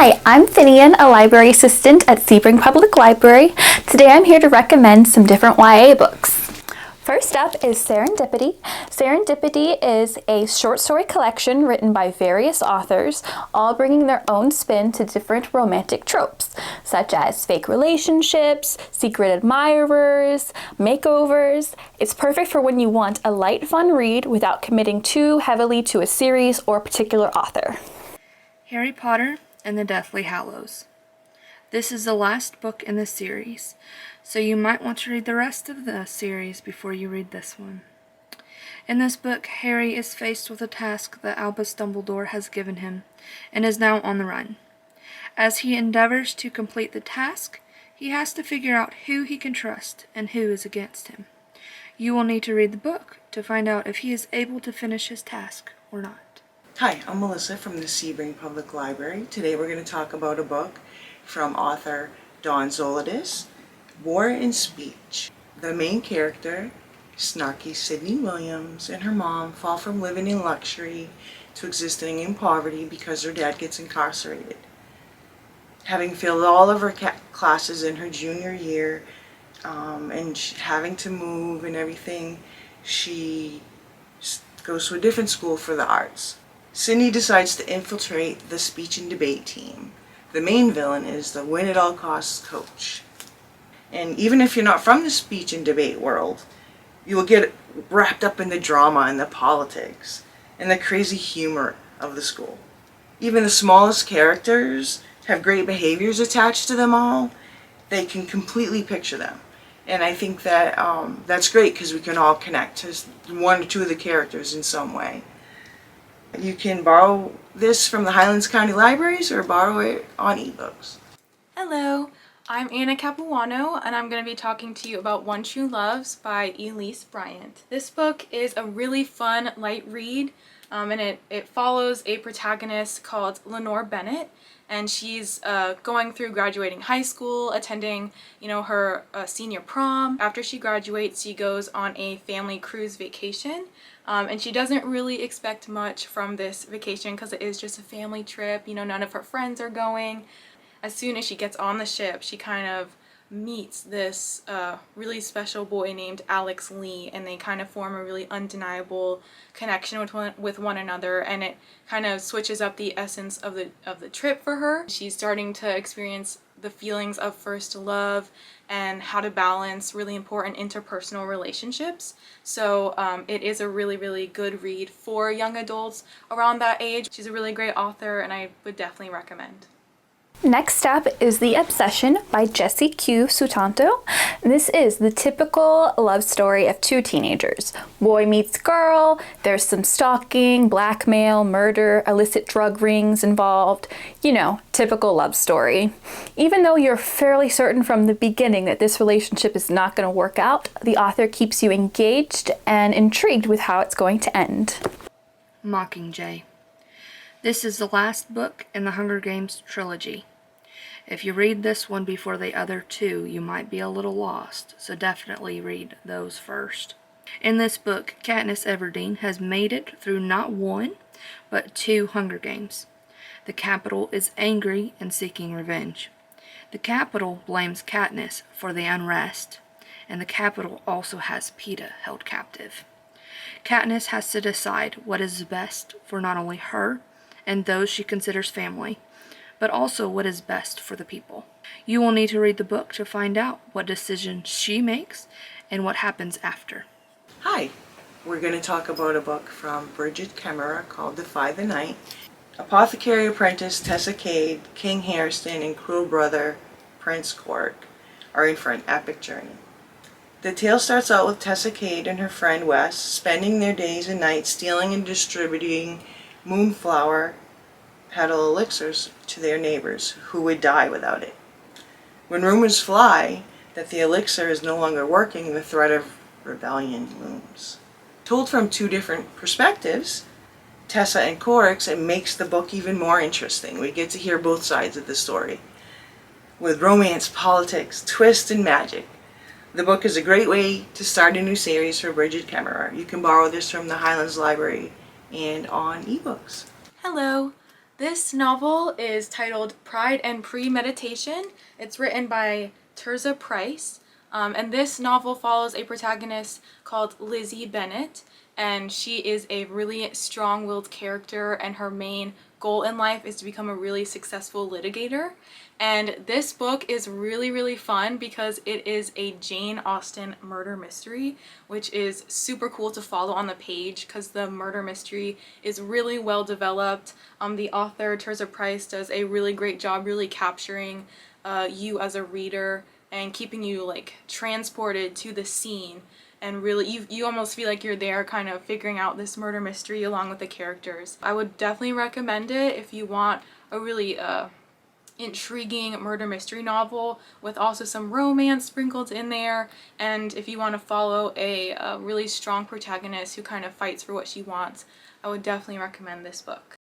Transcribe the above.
Hi, I'm Finian, a library assistant at Sebring Public Library. Today I'm here to recommend some different YA books. First up is Serendipity. Serendipity is a short story collection written by various authors, all bringing their own spin to different romantic tropes, such as fake relationships, secret admirers, makeovers. It's perfect for when you want a light, fun read without committing too heavily to a series or a particular author. Harry Potter and the Deathly Hallows. This is the last book in the series, so you might want to read the rest of the series before you read this one. In this book, Harry is faced with a task that Albus Dumbledore has given him, and is now on the run. As he endeavors to complete the task, he has to figure out who he can trust and who is against him. You will need to read the book to find out if he is able to finish his task or not. Hi, I'm Melissa from the Sebring Public Library. Today we're going to talk about a book from author Dawn Zolidis, War and Speech. The main character, snarky Sydney Williams, and her mom fall from living in luxury to existing in poverty because her dad gets incarcerated. Having failed all of her classes in her junior year and having to move and everything, she goes to a different school for the arts. Sydney decides to infiltrate the speech and debate team. The main villain is the win-at-all-costs coach. And even if you're not from the speech and debate world, you will get wrapped up in the drama and the politics and the crazy humor of the school. Even the smallest characters have great behaviors attached to them all. They can completely picture them. And I think that that's great because we can all connect to one or two of the characters in some way. You can borrow this from the Highlands County Libraries or borrow it on ebooks. Hello, I'm Anna Capuano, and I'm going to be talking to you about One True Loves by Elise Bryant. This book is a really fun, light read, and it follows a protagonist called Lenore Bennett, and she's going through graduating high school, attending, her senior prom. After she graduates, she goes on a family cruise vacation. And she doesn't really expect much from this vacation because it is just a family trip. None of her friends are going. As soon as she gets on the ship, she kind of meets this really special boy named Alex Lee, and they kind of form a really undeniable connection with one another, and it kind of switches up the essence of the trip for her. She's starting to experience the feelings of first love and how to balance really important interpersonal relationships. So it is a really, really good read for young adults around that age. She's a really great author, and I would definitely recommend. Next up is The Obsession by Jessie Q. Sutanto. This is the typical love story of two teenagers. Boy meets girl, there's some stalking, blackmail, murder, illicit drug rings involved. Typical love story. Even though you're fairly certain from the beginning that this relationship is not going to work out, the author keeps you engaged and intrigued with how it's going to end. Mockingjay. This is the last book in the Hunger Games trilogy. If you read this one before the other two, you might be a little lost, so definitely read those first. In this book, Katniss Everdeen has made it through not one, but 2 Hunger Games. The Capitol is angry and seeking revenge. The Capitol blames Katniss for the unrest, and the Capitol also has Peeta held captive. Katniss has to decide what is best for not only her and those she considers family, but also what is best for the people. You will need to read the book to find out what decision she makes and what happens after. Hi, we're going to talk about a book from Bridget Kemmerer called Defy the Night. Apothecary apprentice Tessa Cade, King Hairston, and cruel brother Prince Cork are in for an epic journey. The tale starts out with Tessa Cade and her friend Wes spending their days and nights stealing and distributing moonflower petal elixirs to their neighbors who would die without it. When rumors fly that the elixir is no longer working, the threat of rebellion looms. Told from 2 different perspectives, Tessa and Corix, it makes the book even more interesting. We get to hear both sides of the story. With romance, politics, twist, and magic. The book is a great way to start a new series for Bridget Kemmerer. You can borrow this from the Highlands Library and on ebooks. Hello, This novel is titled Pride and Premeditation. It's written by Tirzah Price, and this novel follows a protagonist called Lizzie Bennett, and she is a really strong-willed character, and her main goal in life is to become a really successful litigator. And this book is really, really fun because it is a Jane Austen murder mystery, which is super cool to follow on the page because the murder mystery is really well developed. The author, Tirzah Price, does a really great job really capturing you as a reader and keeping you like transported to the scene, and really you almost feel like you're there kind of figuring out this murder mystery along with the characters. I would definitely recommend it if you want a really intriguing murder mystery novel with also some romance sprinkled in there, and if you want to follow a really strong protagonist who kind of fights for what she wants. I would definitely recommend this book.